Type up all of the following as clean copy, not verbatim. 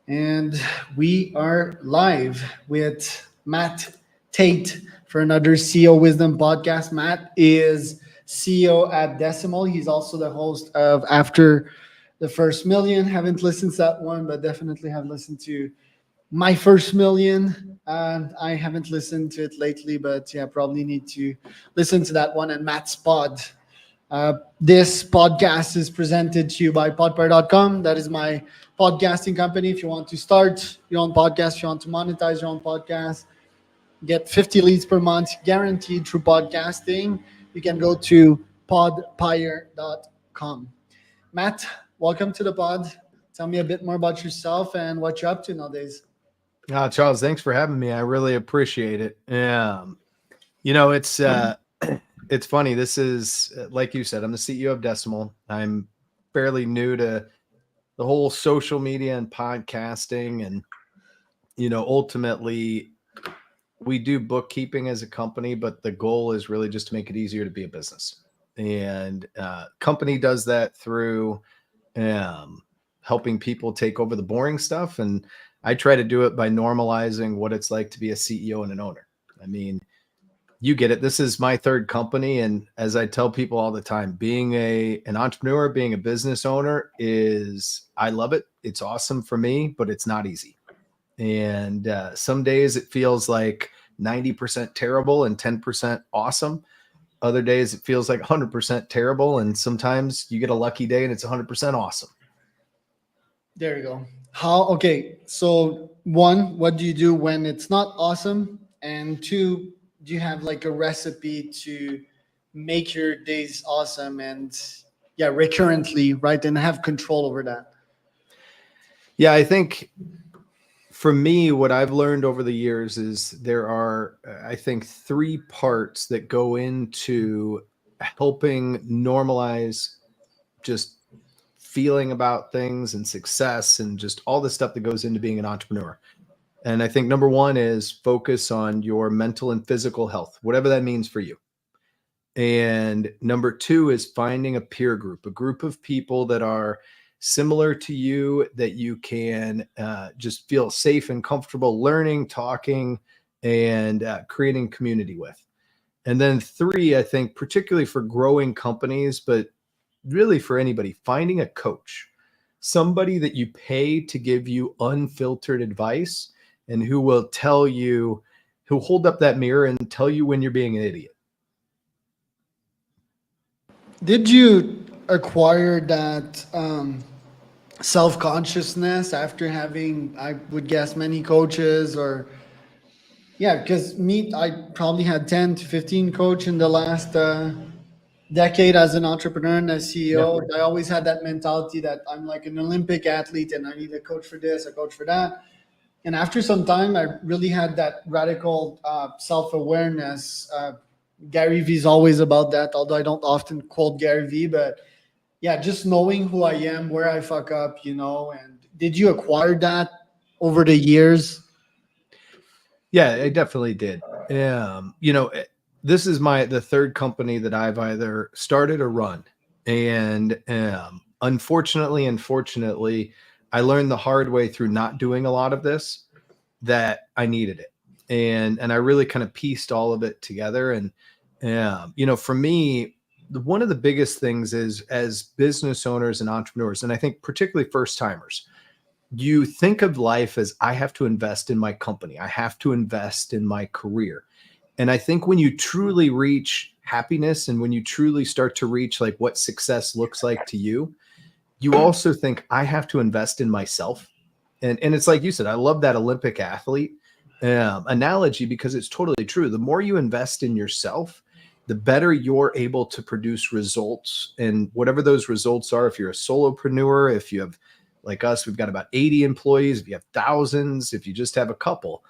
And we are live with Matt Tait for another CEO Wisdom podcast. Matt is CEO at Decimal. He's also the host of After the First Million. Haven't listened to that one, but definitely have listened to My First Million. And I haven't listened to it lately, but yeah, probably need to listen to that one and Matt's pod. This podcast is presented to you by podpar.com. That is my podcasting company. If you want to start your own podcast, if you want to monetize your own podcast, get 50 leads per month guaranteed through podcasting, you can go to podpire.com. Matt, welcome to the pod. Tell me a bit more about yourself and what you're up to nowadays. Charles, thanks for having me. I really appreciate it. It's it's funny. This is, like you said, I'm the CEO of Decimal. I'm fairly new to the whole social media and podcasting. And, ultimately we do bookkeeping as a company, but the goal is really just to make it easier to be a business. And company does that through helping people take over the boring stuff. And I try to do it by normalizing what it's like to be a CEO and an owner. I mean, you get it. This is my third company. And as I tell people all the time, being an entrepreneur, being a business owner I love it. It's awesome for me, but it's not easy. And some days it feels like 90% terrible and 10% awesome. Other days it feels like 100% terrible. And sometimes you get a lucky day and it's 100% awesome. There you go. Okay. So, one, what do you do when it's not awesome? And two, do you have like a recipe to make your days awesome and, yeah, recurrently, right? And have control over that? Yeah, I think for me, what I've learned over the years is there are, I think, three parts that go into helping normalize just feeling about things and success and just all the stuff that goes into being an entrepreneur. And I think number one is focus on your mental and physical health, whatever that means for you. And number two is finding a peer group, a group of people that are similar to you, that you can just feel safe and comfortable learning, talking, and creating community with. And then three, I think, particularly for growing companies, but really for anybody, finding a coach, somebody that you pay to give you unfiltered advice and who will tell you, who'll hold up that mirror and tell you when you're being an idiot. Did you acquire that self consciousness after having, I would guess, many coaches? Or, yeah, because I probably had 10 to 15 coach in the last decade as an entrepreneur and as CEO. Yeah. I always had that mentality that I'm like an Olympic athlete and I need a coach for this, a coach for that. And after some time, I really had that radical self-awareness. Gary Vee is always about that, although I don't often quote Gary Vee, but yeah, just knowing who I am, where I fuck up, and did you acquire that over the years? Yeah, I definitely did. This is the third company that I've either started or run. And unfortunately and fortunately, I learned the hard way through not doing a lot of this that I needed it. And I really kind of pieced all of it together. And, for me, one of the biggest things is, as business owners and entrepreneurs, and I think particularly first timers, you think of life as, I have to invest in my company. I have to invest in my career. And I think when you truly reach happiness and when you truly start to reach like what success looks like to you, you also think, I have to invest in myself. And it's like you said, I love that Olympic athlete analogy, because it's totally true. The more you invest in yourself, the better you're able to produce results. And whatever those results are, if you're a solopreneur, if you have, like us, we've got about 80 employees, if you have thousands, if you just have a couple,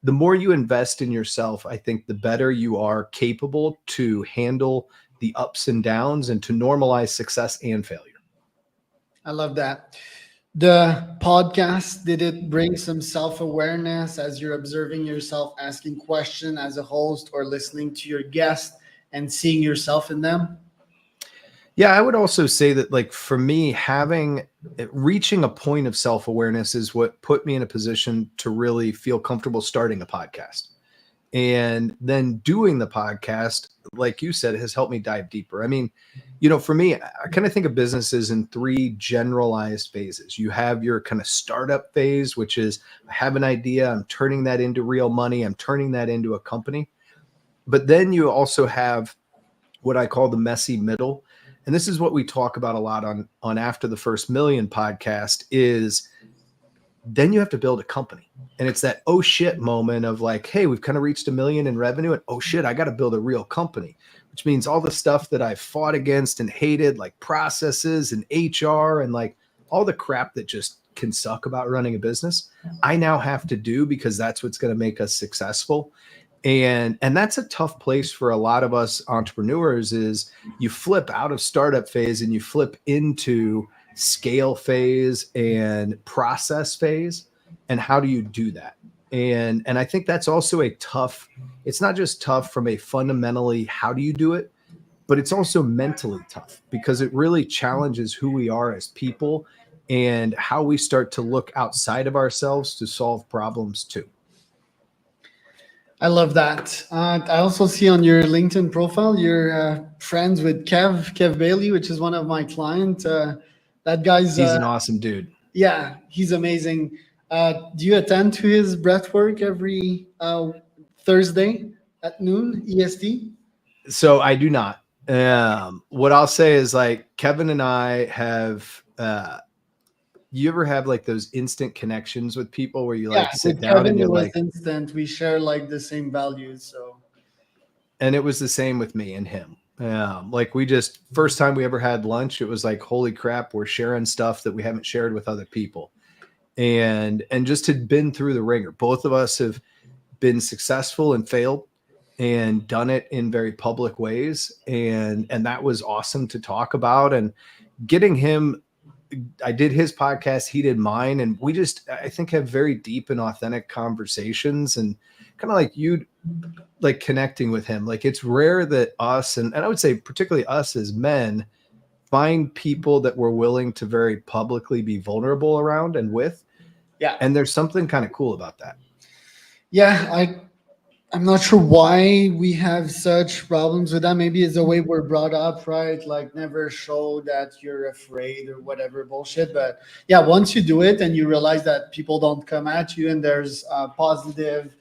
the more you invest in yourself, I think the better you are capable to handle the ups and downs and to normalize success and failure. I love that. The podcast, did it bring some self-awareness as you're observing yourself, asking questions as a host, or listening to your guests and seeing yourself in them? Yeah, I would also say that, like, for me, reaching a point of self-awareness is what put me in a position to really feel comfortable starting a podcast. And then doing the podcast, like you said, has helped me dive deeper. I mean, for me, I kind of think of businesses in three generalized phases. You have your kind of startup phase, which is I have an idea, I'm turning that into real money, I'm turning that into a company. But then you also have what I call the messy middle. And this is what we talk about a lot on After the First Million podcast is then you have to build a company. And it's that oh shit moment of like, hey, we've kind of reached 1 million in revenue, and oh shit, I got to build a real company, which means all the stuff that I've fought against and hated, like processes and HR and like all the crap that just can suck about running a business, I now have to do because that's what's going to make us successful. And that's a tough place for a lot of us entrepreneurs is you flip out of startup phase and you flip into scale phase and process phase. And how do you do that? And I think that's also a tough, it's not just tough from a fundamentally how do you do it, but it's also mentally tough because it really challenges who we are as people and how we start to look outside of ourselves to solve problems too. I love that. I also see on your LinkedIn profile you're friends with Kev Bailey, which is one of my clients. That guy's He's an awesome dude. yeah, he's amazing. Do you attend to his breath work every Thursday at noon EST? So I do not. What I'll say is like Kevin and I have. You ever have like those instant connections with people where you Yeah, like sit with down and Kevin you're it was like, instant. We share like the same values, so and it was the same with me and him. Like we just first time we ever had lunch, it was like, holy crap, we're sharing stuff that we haven't shared with other people, and just had been through the ringer. Both of us have been successful and failed and done it in very public ways, and that was awesome to talk about. And getting him, I did his podcast, he did mine, and we just I think have very deep and authentic conversations, and kind of like you like connecting with him. Like it's rare that us and I would say particularly us as men find people that we're willing to very publicly be vulnerable around and with. yeah. And there's something kind of cool about that. Yeah, I'm not sure why we have such problems with that. Maybe it's the way we're brought up, right? Like never show that you're afraid or whatever bullshit. But yeah, once you do it and you realize that people don't come at you and there's positive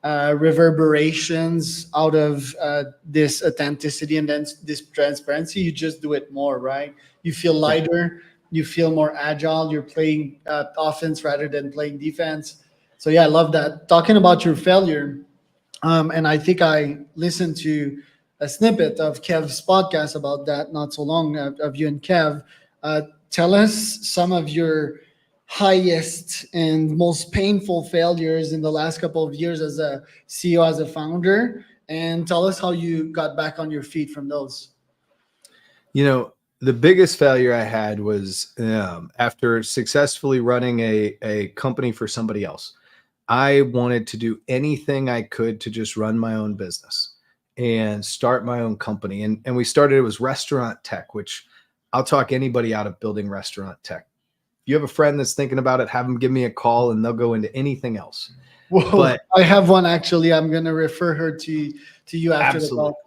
reverberations out of this authenticity and then this transparency, you just do it more, right? You feel Yeah. lighter, you feel more agile, you're playing offense rather than playing defense. So yeah, I love that. Talking about your failure, and I think I listened to a snippet of Kev's podcast about that not so long of you and Kev. Tell us some of your highest and most painful failures in the last couple of years as a CEO, as a founder, and tell us how you got back on your feet from those. The biggest failure I had was after successfully running a company for somebody else. I wanted to do anything I could to just run my own business and start my own company. And we started, it was restaurant tech, which I'll talk anybody out of building restaurant tech. If you have a friend that's thinking about it, have them give me a call and they'll go into anything else. Whoa, But I have one actually. I'm gonna refer her to you after the absolutely, call.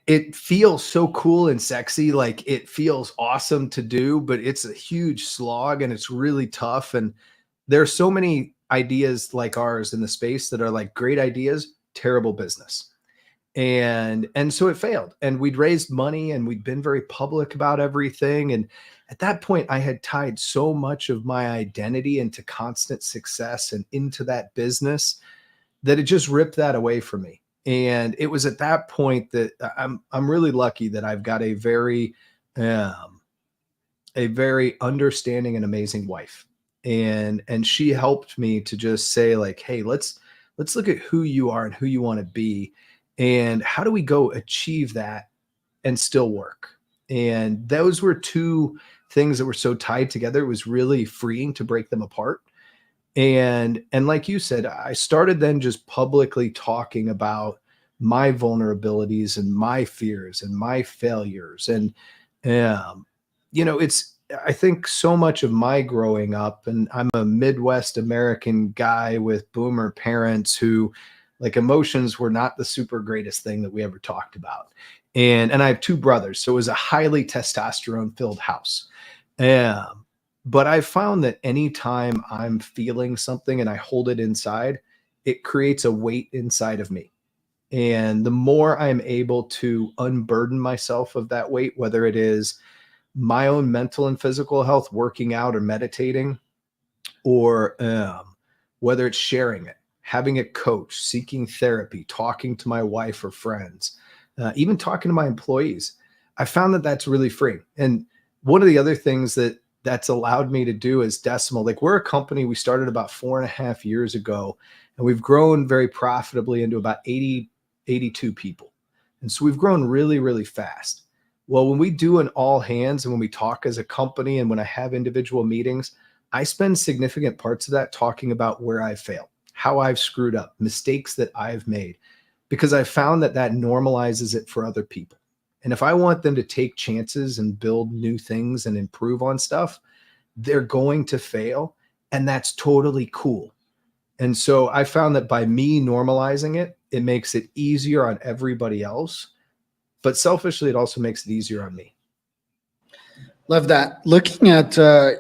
it feels so cool and sexy. Like it feels awesome to do, but it's a huge slog and it's really tough. And there's so many ideas like ours in the space that are like great ideas, terrible business. And so it failed. And we'd raised money and we'd been very public about everything. And at that point, I had tied so much of my identity into constant success and into that business that it just ripped that away from me. And it was at that point that I'm really lucky that I've got um, a very understanding and amazing wife. And she helped me to just say like, hey, let's look at who you are and who you want to be and how do we go achieve that and still work. And those were two things that were so tied together. It was really freeing to break them apart. And like you said, I started then just publicly talking about my vulnerabilities and my fears and my failures. And, it's, I think so much of my growing up, and I'm a Midwest American guy with boomer parents who, like, emotions were not the super greatest thing that we ever talked about. And I have two brothers, so it was a highly testosterone filled house. Um, but I found that anytime I'm feeling something and I hold it inside, it creates a weight inside of me. And the more I'm able to unburden myself of that weight, whether it is my own mental and physical health, working out or meditating, or whether it's sharing it, having a coach, seeking therapy, talking to my wife or friends, even talking to my employees, I found that that's really free. And one of the other things that's allowed me to do is Decimal. Like, we're a company, we started about 4.5 years ago, and we've grown very profitably into about 82 people. And so we've grown really, really fast. Well, when we do an all hands and when we talk as a company and when I have individual meetings, I spend significant parts of that talking about where I've failed, how I've screwed up, mistakes that I've made, because I found that that normalizes it for other people. And if I want them to take chances and build new things and improve on stuff, they're going to fail. And that's totally cool. And so I found that by me normalizing it, it makes it easier on everybody else. But selfishly, it also makes it easier on me. Love that. Looking at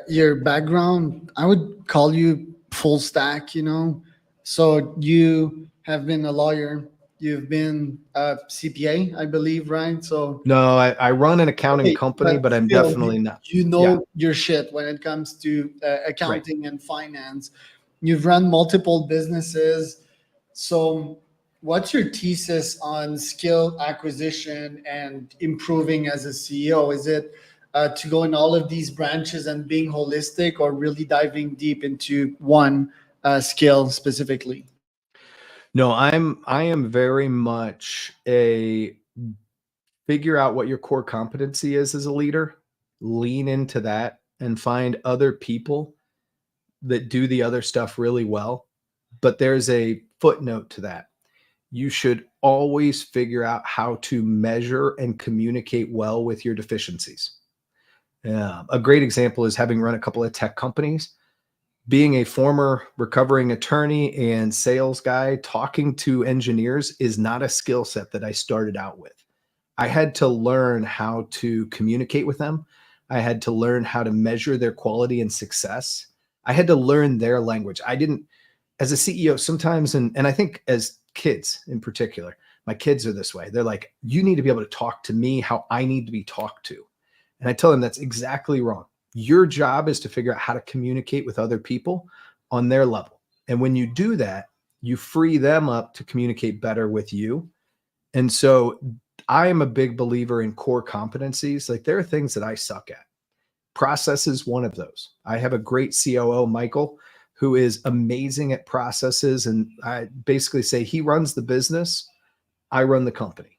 your background, I would call you full stack, you know. So you have been a lawyer, you've been a CPA, I believe, right? So, No, I run an accounting okay, company, but but I'm still, definitely not. you Yeah, know your shit when it comes to right. accounting and finance. You've run multiple businesses. So, what's your thesis on skill acquisition and improving as a CEO? Is it to go in all of these branches and being holistic, or really diving deep into one skill specifically? No, I am very much a figure out what your core competency is as a leader, lean into that, and find other people that do the other stuff really well. But there's a footnote to that. You should always figure out how to measure and communicate well with your deficiencies. A great example is having run a couple of tech companies. Being a former recovering attorney and sales guy, talking to engineers is not a skill set that I started out with. I had to learn how to communicate with them. I had to learn how to measure their quality and success. I had to learn their language. I didn't, as a CEO, sometimes, and I think as kids in particular, my kids are this way. They're like, you need to be able to talk to me how I need to be talked to. And I tell them that's exactly wrong. Your job is to figure out how to communicate with other people on their level. And when you do that, you free them up to communicate better with you. And so I am a big believer in core competencies. Like, there are things that I suck at. Process is one of those. I have a great COO, Michael, who is amazing at processes. And I basically say he runs the business, I run the company.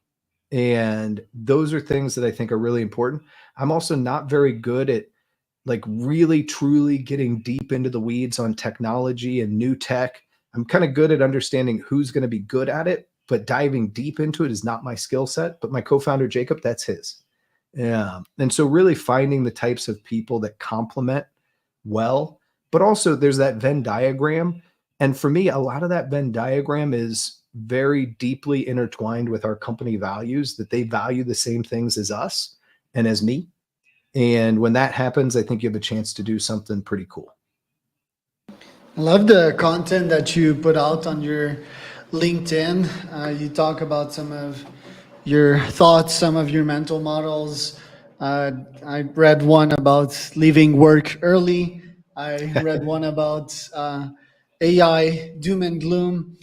And those are things that I think are really important. I'm also not very good at, like, really truly getting deep into the weeds on technology and new tech. I'm kind of good at understanding who's going to be good at it, but diving deep into it is not my skill set. But my co-founder, Jacob, that's his. Yeah. And so really finding the types of people that complement well, but also there's that Venn diagram. And for me, a lot of that Venn diagram is very deeply intertwined with our company values, that they value the same things as us and as me. And when that happens, I think you have a chance to do something pretty cool. I love the content that you put out on your LinkedIn. You talk about some of your thoughts, some of your mental models. I read one about leaving work early. I read one about AI, doom and gloom.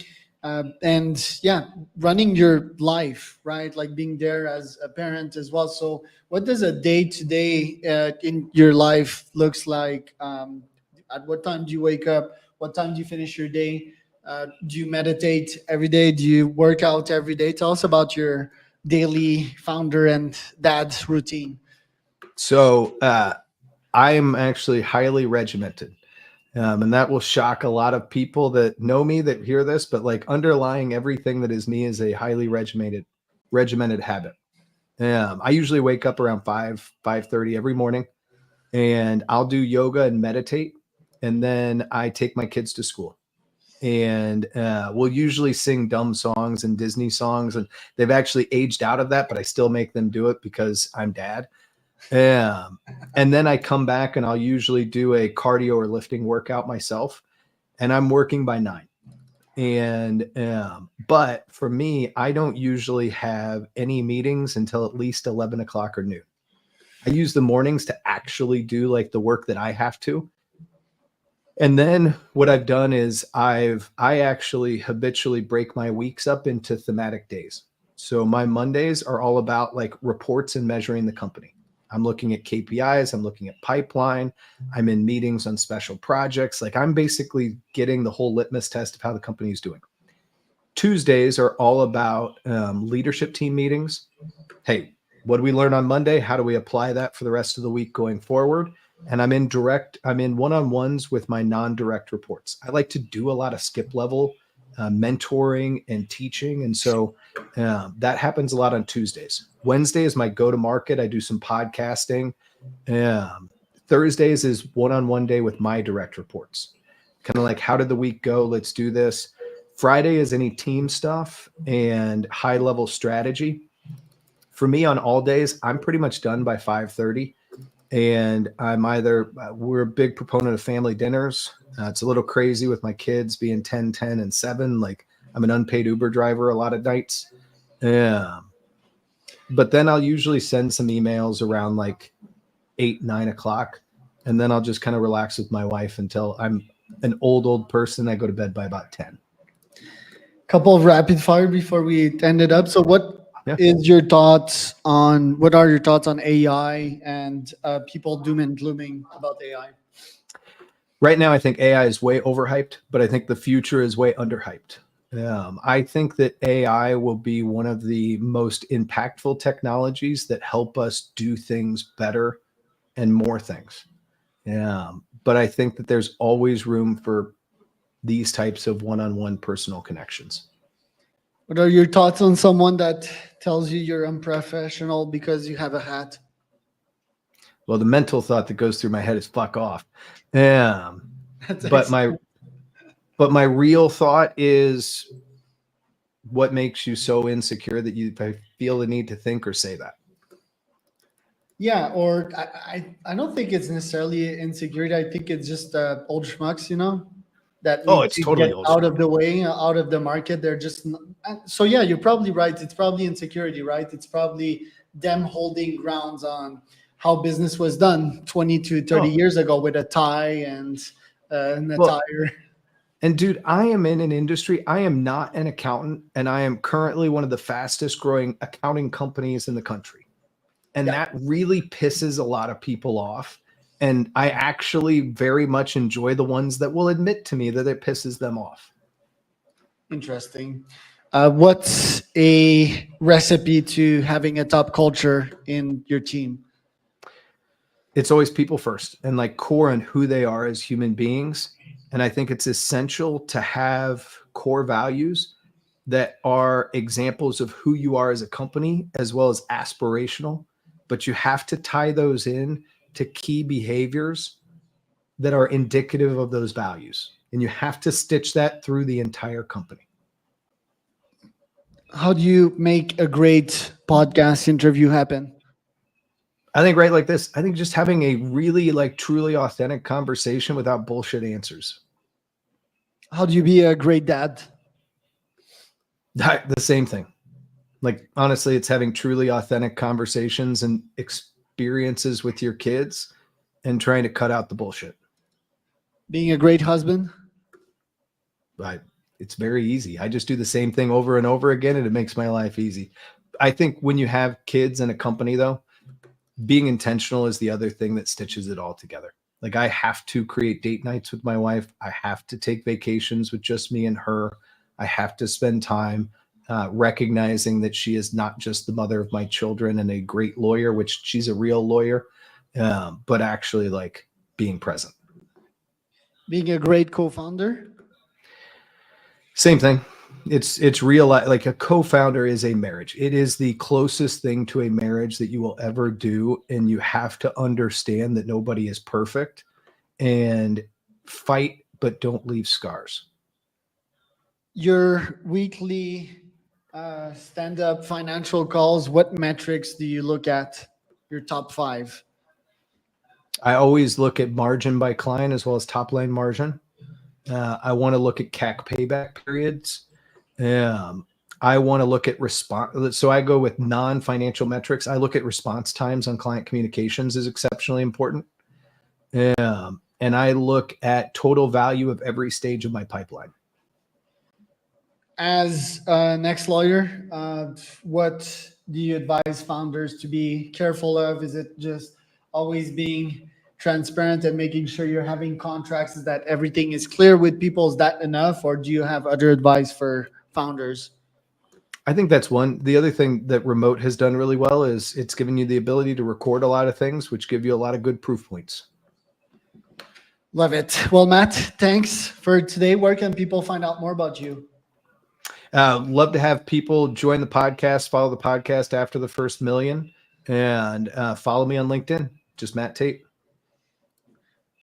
And yeah, running your life, right? Like being there as a parent as well. So, what does a day to day in your life looks like? At what time do you wake up? What time do you finish your day? Do you meditate every day? Do you work out every day? Tell us about your daily founder and dad's routine. So I'm actually highly regimented. And that will shock a lot of people that know me that hear this, but like underlying everything that is me is a highly regimented habit. I usually wake up around 5:30 every morning, and I'll do yoga and meditate. And then I take my kids to school, and we'll usually sing dumb songs and Disney songs. And they've actually aged out of that, but I still make them do it because I'm dad. Um, and then I come back and I'll usually do a cardio or lifting workout myself, and I'm working by 9. And but for me, I don't usually have any meetings until at least 11 o'clock or noon. I use the mornings to actually do like the work that I have to. And then what I've done is I actually habitually break my weeks up into thematic days. So my Mondays are all about like reports and measuring the company. I'm looking at KPIs, I'm looking at pipeline, I'm in meetings on special projects. Like I'm basically getting the whole litmus test of how the company is doing. Tuesdays are all about leadership team meetings. Hey, what do we learn on Monday? How do we apply that for the rest of the week going forward? And I'm in one-on-ones with my non-direct reports. I like to do a lot of skip level mentoring and teaching. And so that happens a lot on Tuesdays. Wednesday is my go-to-market. I do some podcasting. Thursdays is one-on-one day with my direct reports. Kind of like, how did the week go? Let's do this. Friday is any team stuff and high-level strategy. For me on all days, I'm pretty much done by 5:30. And I'm either, we're a big proponent of family dinners. It's a little crazy with my kids being 10, 10, and 7. Like I'm an unpaid Uber driver a lot of nights. But then I'll usually send some emails around like 8, 9 o'clock. And then I'll just kind of relax with my wife until I'm an old person. I go to bed by about 10. Couple of rapid fire before we end it up. So what Yeah. are your thoughts on AI and people doom and glooming about AI? Right now, I think AI is way overhyped, but I think the future is way underhyped. I think that AI will be one of the most impactful technologies that help us do things better and more things. But I think that there's always room for these types of one-on-one personal connections. What are your thoughts on someone that tells you you're unprofessional because you have a hat? Well, the mental thought that goes through my head is fuck off. That's But my real thought is, what makes you so insecure that you feel the need to think or say that? Yeah, or I don't think it's necessarily insecurity. I think it's just old schmucks, that Oh, need it's to totally get old out schmuck. of the way, out of the market. They're just so yeah. You're probably right. It's probably insecurity, right? It's probably them holding grounds on how business was done 20 to 30 Oh, years ago with a tie and a well, tire. and dude, I am in an industry. I am not an accountant, and I am currently one of the fastest growing accounting companies in the country. And Yeah, that really pisses a lot of people off. And I actually very much enjoy the ones that will admit to me that it pisses them off. interesting. What's a recipe to having a top culture in your team? It's always people first and like core on who they are as human beings. And I think it's essential to have core values that are examples of who you are as a company, as well as aspirational. But you have to tie those in to key behaviors that are indicative of those values. And you have to stitch that through the entire company. How do you make a great podcast interview happen? I think right like this, I think just having a really like truly authentic conversation without bullshit answers. How do you be a great dad? The same thing. Like honestly, it's having truly authentic conversations and experiences with your kids and trying to cut out the bullshit. Being a great husband? It's very easy. I just do the same thing over and over again, and it makes my life easy. I think when you have kids in a company, though, being intentional is the other thing that stitches it all together. Like I have to create date nights with my wife. I have to take vacations with just me and her. I have to spend time recognizing that she is not just the mother of my children and a great lawyer, which she's a real lawyer, but actually like being present. Being a great co-founder? Same thing. It's real, like a co-founder is a marriage. It is the closest thing to a marriage that you will ever do, and you have to understand that nobody is perfect, and fight but don't leave scars. Your weekly stand-up financial calls, what metrics do you look at? Your top five? I always look at margin by client as well as top line margin. I want to look at CAC payback periods. I want to look at response. So I go with non-financial metrics. I look at response times on client communications is exceptionally important. And I look at total value of every stage of my pipeline. As an ex-lawyer, what do you advise founders to be careful of? Is it just always being transparent and making sure you're having contracts, is that everything is clear with people? Is that enough? Or do you have other advice for founders? I think that's one. The other thing that remote has done really well is it's given you the ability to record a lot of things, which give you a lot of good proof points. Love it. Well, Matt, thanks for today. Where can people find out more about you? Love to have people join the podcast, follow the podcast after the first million, and follow me on LinkedIn. Just Matt Tait.